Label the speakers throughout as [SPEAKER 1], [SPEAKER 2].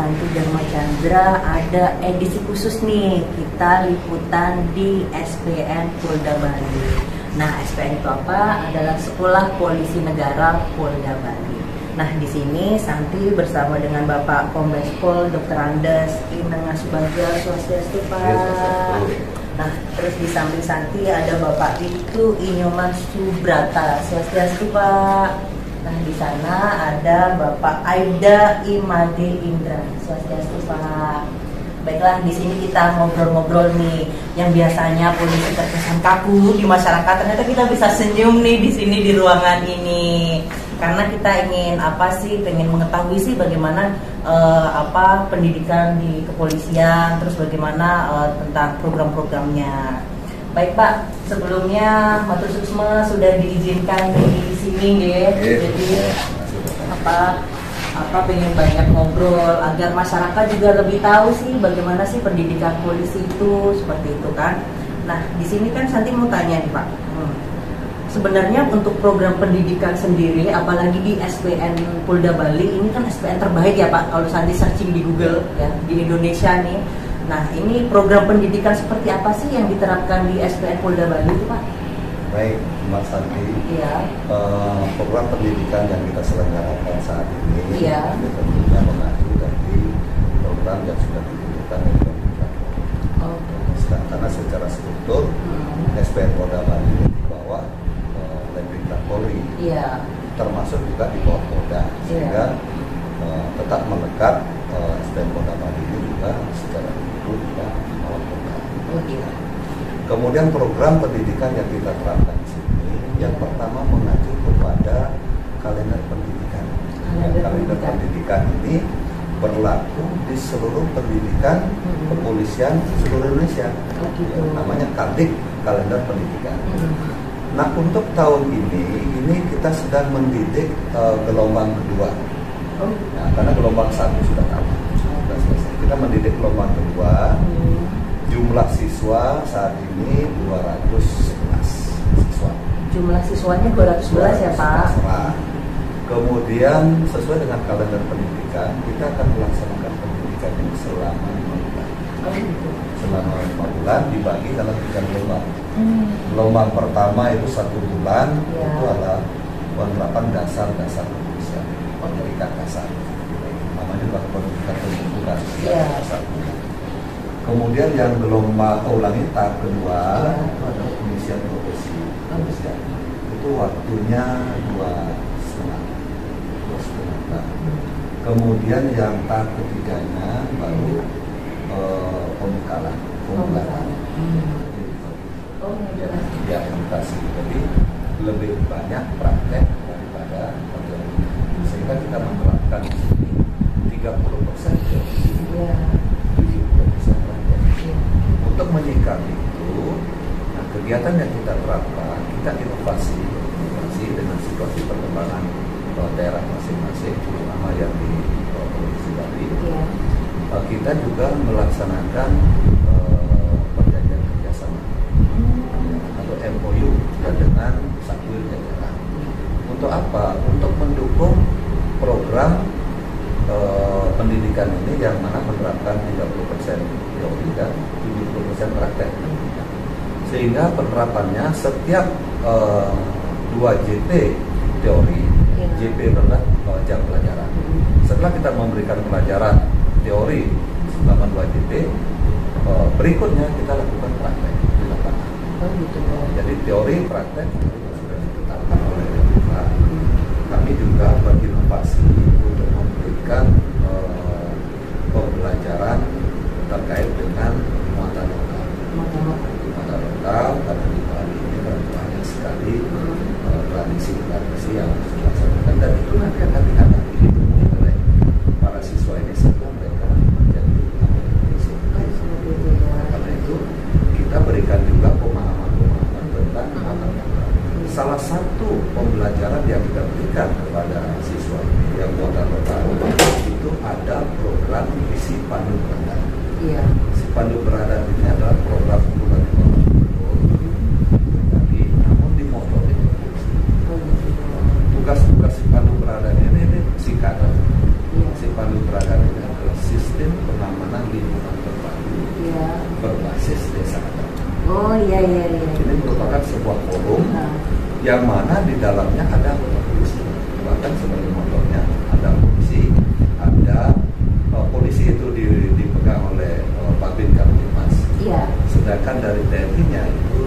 [SPEAKER 1] Santi Dharma Chandra ada edisi khusus nih, kita liputan di SPN Polda Bali. Nah, SPN itu apa? Adalah Sekolah Polisi Negara Polda Bali. Nah, di sini Santi bersama dengan Bapak Kombes Pol Dr. Andes Ineng Subaga, Swastiastu Pak. Nah, terus di samping Santi ada Bapak Ibtu Inyoman Subrata, Swastiastu Pak. Nah, di sana ada Bapak Aida Imade Indra, Swastiastu Pak. Baiklah, di sini kita ngobrol-ngobrol nih, yang biasanya polisi terkesan kaku di masyarakat, ternyata kita bisa senyum nih di sini di ruangan ini. Karena kita ingin pengen mengetahui sih bagaimana pendidikan di kepolisian, terus bagaimana tentang program-programnya. Baik Pak, sebelumnya Matur Suksma sudah diizinkan di sini ya. Jadi pengen banyak ngobrol agar masyarakat juga lebih tahu sih bagaimana sih pendidikan polisi itu, seperti itu kan. Nah, di sini kan Santi mau tanya nih Pak. Sebenarnya untuk program pendidikan sendiri, apalagi di SPN Polda Bali, ini kan SPN terbaik ya Pak, kalau Santi searching di Google ya, di Indonesia nih. Nah, ini program pendidikan seperti apa sih yang diterapkan di SPN Polda Bali itu Pak?
[SPEAKER 2] Baik, Mas Santi.
[SPEAKER 1] Iya.
[SPEAKER 2] Program pendidikan yang kita selenggarakan saat ini,
[SPEAKER 1] iya,
[SPEAKER 2] tentunya mengacu dari program yang sudah ditentukan oleh pemerintah. Karena secara struktur SPN Polda Bali ini di bawah Pemerintah Polri, termasuk juga di bawah Polda, sehingga tetap melekat SPN Polda Bali ini juga secara struktur juga di bawah Polda. Kemudian program pendidikan yang kita terapkan di sini, yang pertama mengacu kepada kalender pendidikan. Kalender pendidikan ini berlaku di seluruh pendidikan kepolisian seluruh Indonesia. Namanya Kardik, kalender pendidikan. Nah, untuk tahun ini kita sedang mendidik gelombang kedua. Nah, karena gelombang satu sudah tamat, sudah selesai. Kita mendidik gelombang kedua. Jumlah siswa saat ini 211 siswa.
[SPEAKER 1] Jumlah siswanya 211 ya Pak.
[SPEAKER 2] Kemudian sesuai dengan kalender pendidikan, kita akan melaksanakan pendidikan ini selama 5 bulan. Selama 5 bulan dibagi dalam 3 gelombang. Gelombang pertama itu 1 bulan, itu adalah penerapan dasar-dasar kepolisian, pendidikan dasar. Namanya juga pendidikan pembentukan dasar. Kemudian yang gelombang tahap kedua itu adalah pengisian profesi kepolisian. Itu waktunya 2,5 tahun. Kemudian yang tahap ketiganya baru pembekalan. Ya, edukasi. Jadi lebih banyak praktek daripada teori. Sehingga kita menerapkan di sini 30% teori, 70% praktek. Untuk menyikapi itu, nah, kegiatan yang kita terapkan, kita inovasi dengan situasi perkembangan daerah masing-masing, terutama yang di Provinsi Bali. Kita juga melaksanakan perjanjian kerjasama atau MOU dengan Satwil Jajaran. Untuk apa? Untuk mendukung program pendidikan ini yang mana menerapkan 30% teori dan 70% praktek. Sehingga penerapannya setiap 2 JP teori, JP adalah jam pelajaran. Setelah kita memberikan pelajaran teori selama 2 JP, berikutnya kita lakukan praktek di lapangan. Jadi teori praktek sudah ditetapkan oleh kita. Kami juga berinovasi untuk memberikan pembelajaran terkait dengan muatan lokal. Muatan lokal, karena di Bali ini banyak sekali tradisi yang harus dilaksanakan, dan itu nanti akan dihadapi oleh para siswa ini sebelum mereka menjadi anggota polisi. Karena itu kita berikan juga pemahaman tentang muatan lokal. Salah satu pembelajaran yang kita berikan kepada siswa yang muatan lokal itu ada program visi pandu beradat. Si pandu beradat ini adalah program unggulan di bawah namun dimotori. Tugas-tugas si pandu beradat ini singkatan. Si pandu beradat ini adalah
[SPEAKER 1] iya iya iya.
[SPEAKER 2] Ini merupakan sebuah forum yang mana di dalamnya ada polisi, bahkan sebagai motornya ada polisi, ada polisi itu dipegang oleh Babin Kamtibmas. Iya. Sedangkan dari TNI-nya itu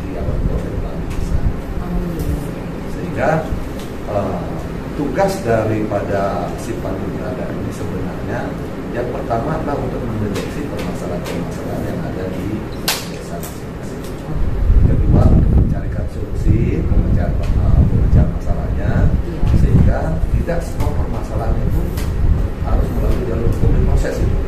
[SPEAKER 2] diawasi oleh Babinsa. Sehingga tugas daripada si Pandu Berada ini sebenarnya yang pertama adalah untuk mendeteksi permasalahan-permasalahan yang ada di desa masing-masing. Kedua, mencarikan solusi, memecahkan masalahnya, sehingga tidak semua permasalahan itu harus melalui jalur hukum proses itu.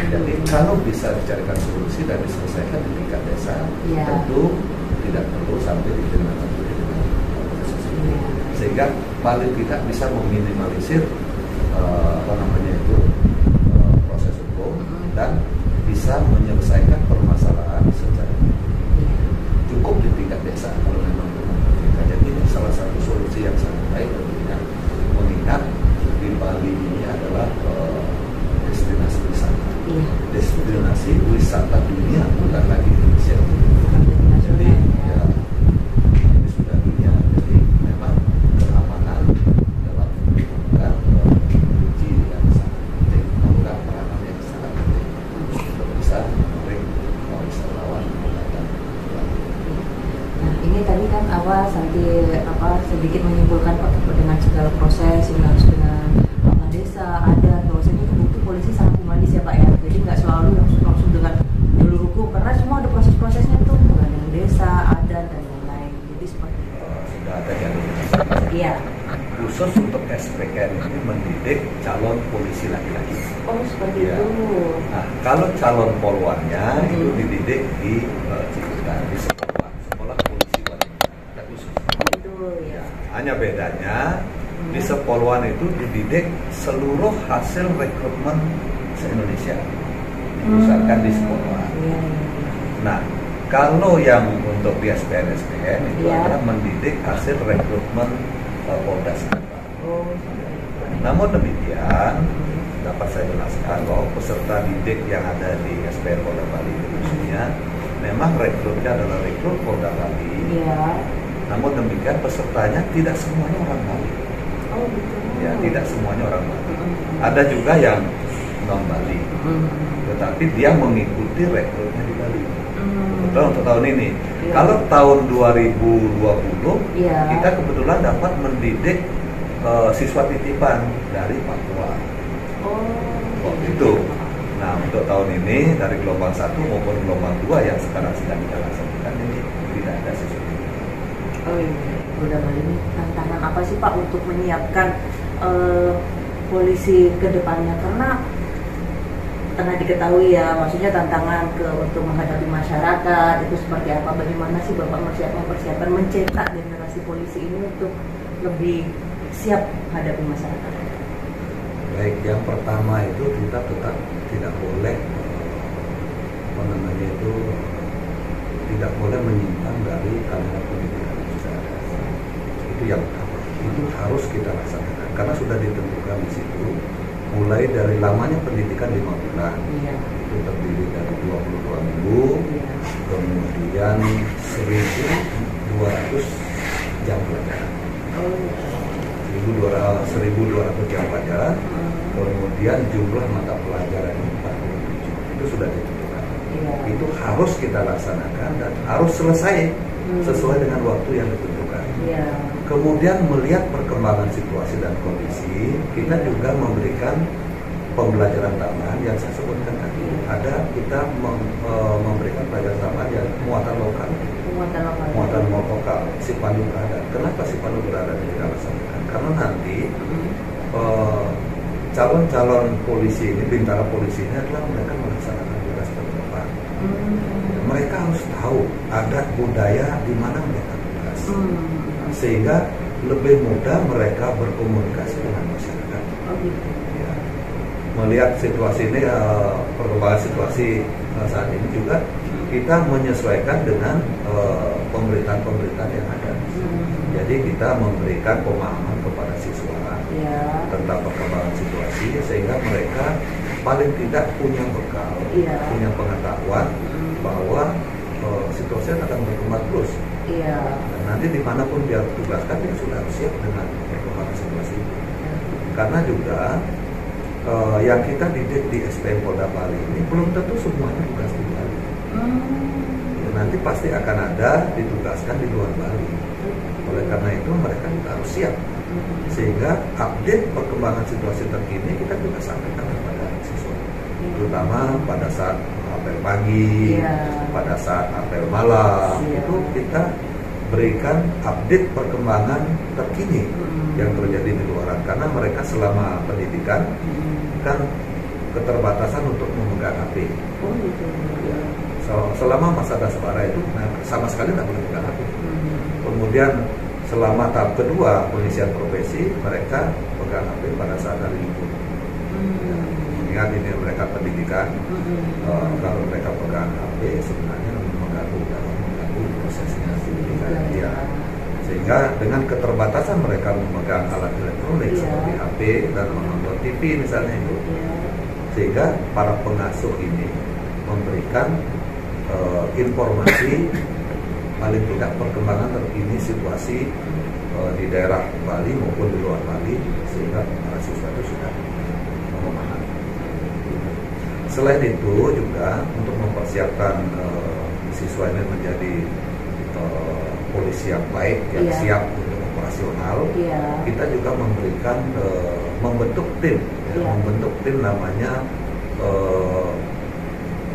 [SPEAKER 2] Jadi kalau bisa dicarikan solusi dan diselesaikan di tingkat desa, tentu tidak perlu sampai ditindaklanjuti dengan proses itu. Sehingga paling tidak bisa meminimalisir proses hukum dan bisa menyelesaikan permasalahan secara cukup di tingkat desa kalau memang benar. Jadi salah satu solusi yang sangat baik tentunya, mengingat di Bali ini adalah destinasi wisata, destinasi wisata dunia, bukan lagi Indonesia. Jadi ya ini sudah dunia. Jadi memang keamanan dalam melakukan uji yang sangat penting, melakukan peranan yang sangat penting untuk bisa menarik wisatawan datang.
[SPEAKER 1] Nah ini tadi kan sedikit menyimpulkan Pak dengan segala proses yang harus dengan desa ada bahwasanya itu polisi sangat humanis ya Pak ya. Jadi nggak selalu langsung dengan jalur hukum karena semua ada proses-prosesnya tuh dengan desa, adat dan lain-lain. Jadi seperti itu.
[SPEAKER 2] Sudah ada jalur.
[SPEAKER 1] Iya.
[SPEAKER 2] Khusus untuk SPN ini mendidik calon polisi laki-laki.
[SPEAKER 1] Oh seperti
[SPEAKER 2] ya.
[SPEAKER 1] itu.
[SPEAKER 2] Nah kalau calon polwannya itu dididik di Ciputat, di sekolah polisi wanita khusus.
[SPEAKER 1] Itu ya.
[SPEAKER 2] Hanya bedanya di Sepolwan itu dididik seluruh hasil rekrutmen se-Indonesia dipusatkan di Sepolwan. Nah, kalau yang untuk di SPN itu adalah mendidik hasil rekrutmen Polda Sumatera. Namun demikian dapat saya jelaskan bahwa peserta didik yang ada di SPN Polda Bali khususnya memang rekrutnya adalah rekrut Polda Bali. Namun demikian pesertanya tidak semuanya orang Bali. Ya, tidak semuanya orang Bali. Ada juga yang non Bali, tetapi dia mengikuti rekrutnya di Bali. Kebetulan untuk tahun ini. Kalau tahun 2020 kita kebetulan dapat mendidik siswa titipan dari Papua. Waktu itu. Nah untuk tahun ini dari gelombang 1 maupun gelombang 2 yang sekarang sedang kita laksanakan ini tidak ada siswa.
[SPEAKER 1] Oh iya, Polda Bali ini tantangan apa sih Pak untuk menyiapkan polisi ke depannya? Karena tengah diketahui ya, maksudnya tantangan untuk menghadapi masyarakat itu seperti apa? Bagaimana sih Bapak mempersiapkan mencetak generasi polisi ini untuk lebih siap menghadapi masyarakat?
[SPEAKER 2] Baik, yang pertama itu kita tetap tidak boleh tidak boleh menyimpang dari aliran pendidikan yang sudah ada. Itu yang pertama. Itu harus kita laksanakan karena sudah ditentukan di situ mulai dari lamanya pendidikan 5 bulan. Itu terdiri dari 22 minggu, kemudian 1.200 jam pelajaran. 1.200 jam pelajaran, kemudian jumlah mata pelajaran 47 itu sudah ditentukan. Itu harus kita laksanakan dan harus selesai sesuai dengan waktu yang ditentukan. Kemudian melihat perkembangan situasi dan kondisi, kita juga memberikan pembelajaran tambahan yang saya sebutkan tadi. Ada kita memberikan pelajaran tambahan yang muatan lokal. Muatan lokal, si Pandu Berada. Kenapa si Pandu Berada kita laksanakan? Karena nanti calon-calon polisi ini, bintara polisi ini adalah mereka melaksanakan tugas terdepan. Mereka harus tahu adat budaya di mana mereka tugas, sehingga lebih mudah mereka berkomunikasi dengan masyarakat. Ya. Melihat situasi ini, perkembangan situasi saat ini juga kita menyesuaikan dengan pemberitaan-pemberitaan yang ada. Jadi kita memberikan pemahaman kepada siswa tentang perkembangan situasi sehingga mereka paling tidak punya bekal, punya pengetahuan bahwa situasi akan berkembang terus.
[SPEAKER 1] Iya.
[SPEAKER 2] Dan nanti dimanapun dia tugaskan, dia sudah siap dengan perkembangan situasi itu. Karena juga yang kita didik di SPM Polda Bali ini belum tentu semuanya tugas di Bali. Ya, nanti pasti akan ada ditugaskan di luar Bali. Oleh karena itu mereka juga harus siap. Sehingga update perkembangan situasi terkini kita juga sampaikan kepada siswa. Terutama pada saat apel pagi, pada saat apel malam, itu kita berikan update perkembangan terkini yang terjadi di luaran. Karena mereka selama pendidikan kan keterbatasan untuk memegang HP. Ya. Selama masa dasbara itu sama sekali tidak boleh memegang HP. Kemudian selama tahap kedua pengisian profesi mereka pegang HP pada saat hari libur. Ya, mengingat ini mereka pendidikan, kalau mereka pegang HP sebenarnya mengganggu prosesnya pendidikan dia. Sehingga dengan keterbatasan mereka memegang alat elektronik seperti HP dan menonton TV misalnya itu, sehingga para pengasuh ini memberikan informasi paling tidak perkembangan terkini situasi di daerah Bali maupun di luar Bali, sehingga para siswa itu sudah memahami. Selain itu juga untuk mempersiapkan siswa ini menjadi polisi yang baik, yang siap untuk operasional, kita juga memberikan membentuk tim namanya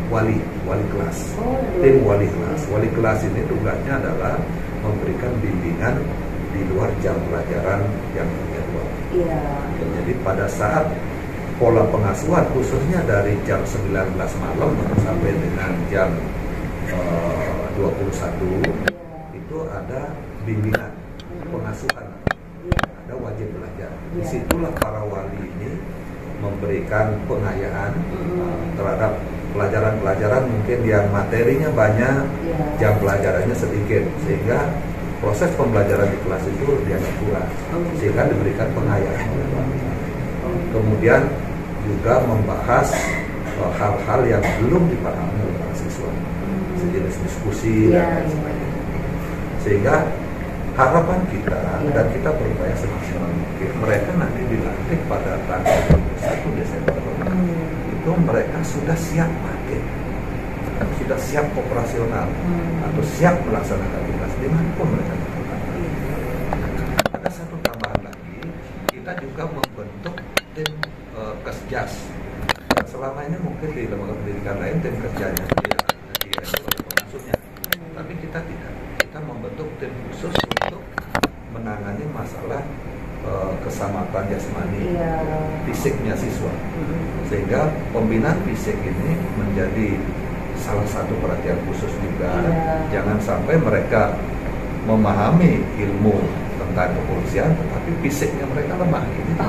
[SPEAKER 2] wali kelas. Tim wali kelas. Wali kelas ini tugasnya adalah memberikan bimbingan di luar jam pelajaran yang terjadwal. Jadi pada saat pola pengasuhan khususnya dari jam 19 malam sampai dengan jam 21 itu ada bimbingan pengasuhan, ada wajib belajar. Disitulah para wali ini memberikan pengayaan terhadap pelajaran-pelajaran mungkin yang materinya banyak, jam pelajarannya sedikit, sehingga proses pembelajaran di kelas itu dianggap kurang, sehingga diberikan pengayaan oleh wali. Kemudian juga membahas hal-hal yang belum dipahami oleh para siswa, sejenis diskusi dan lain sebagainya. Sehingga harapan kita dan kita berupaya semaksimal mungkin mereka nanti dilantik pada tanggal 21 Desember itu mereka sudah siap pakai, sudah siap operasional atau siap melaksanakan tugas dimanapun mereka lakukan. Ada satu tambahan lagi, kita juga membentuk tim Kesjas. Selama ini mungkin di lembaga pendidikan lain tim kerjanya oleh pengasuhnya, tapi kita tidak. Kita membentuk tim khusus untuk menangani masalah keselamatan jasmani, fisiknya siswa, sehingga pembinaan fisik ini menjadi salah satu perhatian khusus juga. Jangan sampai mereka memahami ilmu tentang kepolisian, tetapi fisiknya mereka lemah. Ini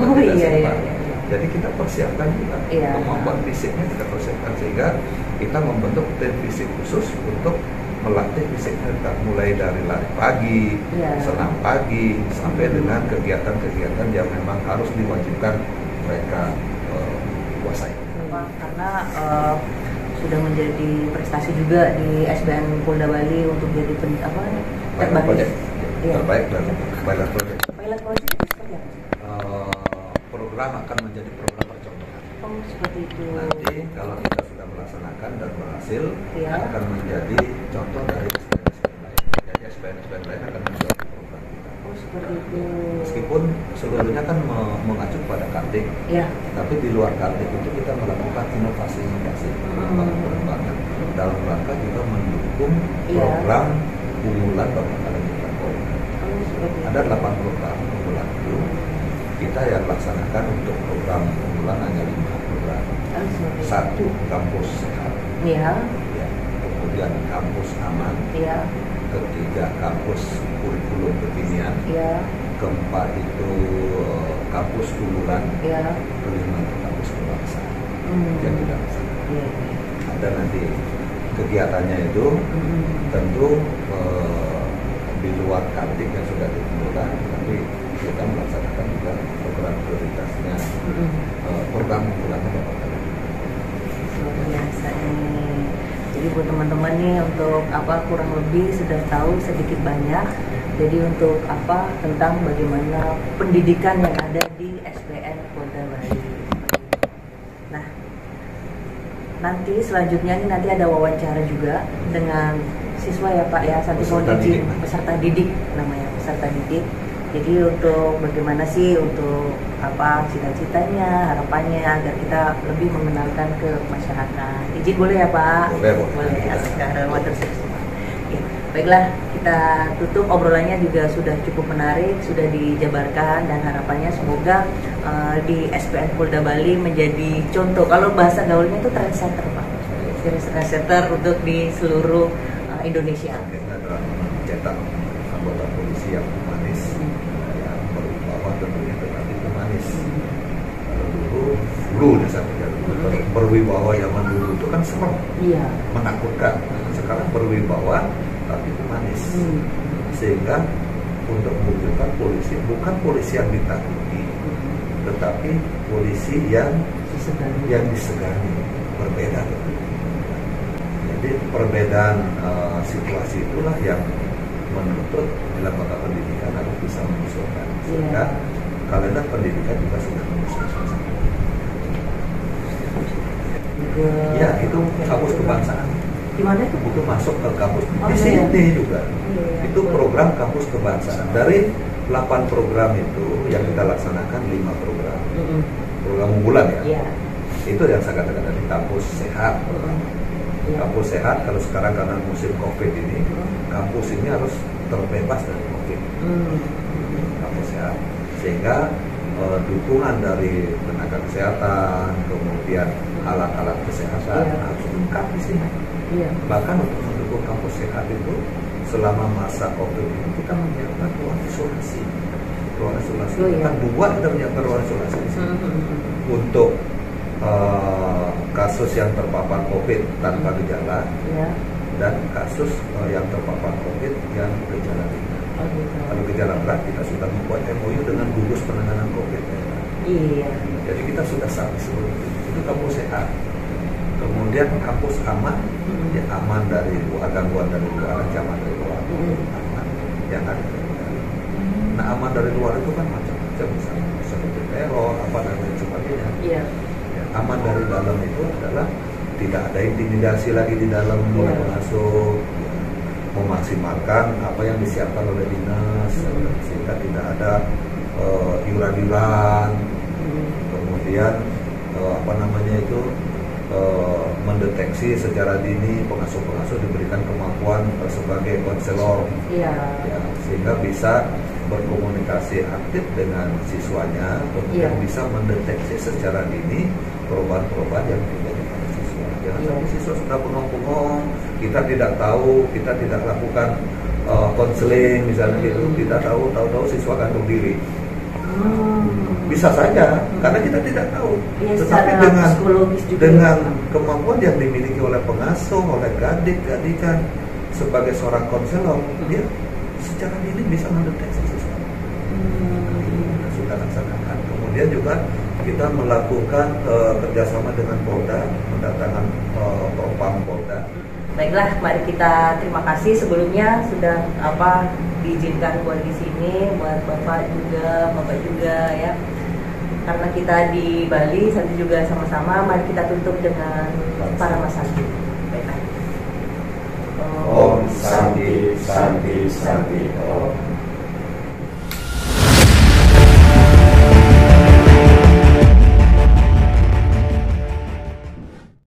[SPEAKER 2] jadi kita persiapkan juga kemampuan fisiknya, kita persiapkan sehingga kita membentuk tim fisik khusus untuk melatih fisiknya mulai dari lari pagi, senam pagi, sampai dengan kegiatan-kegiatan yang memang harus diwajibkan mereka kuasai.
[SPEAKER 1] Karena sudah menjadi prestasi juga di SBN Polda Bali untuk jadi
[SPEAKER 2] terbaik dan pilot project.
[SPEAKER 1] Pilot project itu seperti apa?
[SPEAKER 2] Program akan menjadi program percontohan.
[SPEAKER 1] Oh, seperti itu.
[SPEAKER 2] Nanti kalau kita sudah melaksanakan dan berhasil, akan menjadi contoh dari SPN lain. Jadi SPN lain akan menjadi program kita.
[SPEAKER 1] Oh, seperti itu.
[SPEAKER 2] Meskipun seluruhnya kan mengacu pada Kardik, tapi di luar Kardik itu kita melakukan inovasi-inovasi, pengembangan dalam rangka juga mendukung program unggulan Bapak Kalender Polri. Ada 8 program unggulan itu. Kita yang laksanakan untuk program unggulan hanya 5 program. Satu, kampus sehat. Kemudian kampus aman. Ketiga, kampus kurikulum kekinian. Keempat itu kampus unggulan. Kelima itu kampus kebangsaan. Yang kita laksanakan. Ada nanti kegiatannya itu tentu di luar Kardik yang sudah ditentukan, tapi kita melaksanakan juga program prioritasnya, program unggulannya Bapak Kalender.
[SPEAKER 1] Luar biasa ini. Jadi Jadi buat teman-teman nih untuk kurang lebih sudah tahu sedikit banyak. Jadi untuk tentang bagaimana pendidikan yang ada di SPN Polda Bali. Nah, nanti selanjutnya ini nanti ada wawancara juga dengan siswa ya Pak ya, nanti mau izin peserta didik namanya, peserta didik. Jadi untuk bagaimana sih untuk cita-citanya, harapannya agar kita lebih mengenalkan ke masyarakat. Izin boleh ya Pak? Boleh. Sekarang ya, baiklah, kita tutup obrolannya juga sudah cukup menarik, sudah dijabarkan, dan harapannya semoga di SPN Polda Bali menjadi contoh. Kalau bahasa gaulnya itu trendsetter Pak, trendsetter untuk di seluruh Indonesia.
[SPEAKER 2] Kita adalah mencetak anggota polisi yang humanis, yang berwibawa tentunya, tetapi humanis. Kalau dulu saya pikir berwibawa zaman dulu itu kan serem, menakutkan. Sekarang berwibawa tapi humanis, sehingga untuk mewujudkan polisi bukan polisi yang ditakuti, tetapi polisi yang disegani, berbeda. Jadi perbedaan situasi itulah yang menuntut lembaga pendidikan harus bisa menyesuaikan, sehingga kalender pendidikan juga sudah menyesuaikan. Ya, itu kampus kebangsaan.
[SPEAKER 1] Gimana itu?
[SPEAKER 2] Itu masuk ke kampus di sini juga. Itu program kampus kebangsaan. Dari 8 program itu yang kita laksanakan 5 program. Program unggulan ya. Itu yang saya katakan tadi, kampus sehat. Kampus sehat, kalau sekarang karena musim COVID ini, kampus ini harus terbebas dari COVID. Kampus sehat, sehingga dukungan dari tenaga kesehatan, kemudian alat-alat kesehatan harus lengkap di sini. Bahkan untuk mendukung kampus sehat itu, selama masa COVID ini kita menyiapkan ruang isolasi. Ruang isolasi kan 2 kita menyiapkan ruang isolasi di sini untuk kasus yang terpapar COVID tanpa gejala, dan kasus yang terpapar COVID yang gejala ringan. Kalau gejala berat, kita sudah membuat MOU dengan gugus penanganan COVID. Jadi kita sudah sampai seluruh itu kampus sehat. Kemudian kampus aman, ya aman dari gangguan dari luar, ancaman dari luar, aman yang ada dari dalam. Nah, aman dari luar itu kan macam-macam, misalnya seperti teror, dan lain sebagainya. Aman dari dalam itu adalah tidak ada intimidasi lagi di dalam oleh pengasuh, memaksimalkan apa yang disiapkan oleh dinas, sehingga tidak ada iuran-iuran, kemudian mendeteksi secara dini, pengasuh-pengasuh diberikan kemampuan sebagai konselor, sehingga bisa berkomunikasi aktif dengan siswanya, kemudian bisa mendeteksi secara dini perubahan-perubahan yang terjadi pada siswa. Jangan sampai siswa sudah bengong-bengong, kita tidak tahu, kita tidak lakukan konseling misalnya gitu, kita tahu siswa gantung diri. Bisa saja, karena kita tidak tahu. Tetapi dengan kemampuan yang dimiliki oleh pengasuh, oleh gadik-gadikan sebagai seorang konselor, dia secara dini bisa mendeteksi siswa. Sudah laksanakan. Kemudian juga kita melakukan kerjasama dengan Polda, mendatangkan propam Polda.
[SPEAKER 1] Baiklah, mari kita terima kasih sebelumnya sudah diizinkan buat di sini, buat Bapak juga ya. Karena kita di Bali, nanti juga sama-sama, mari kita tutup dengan para masanti. Baiklah.
[SPEAKER 3] Om Santi Santi Santi Om.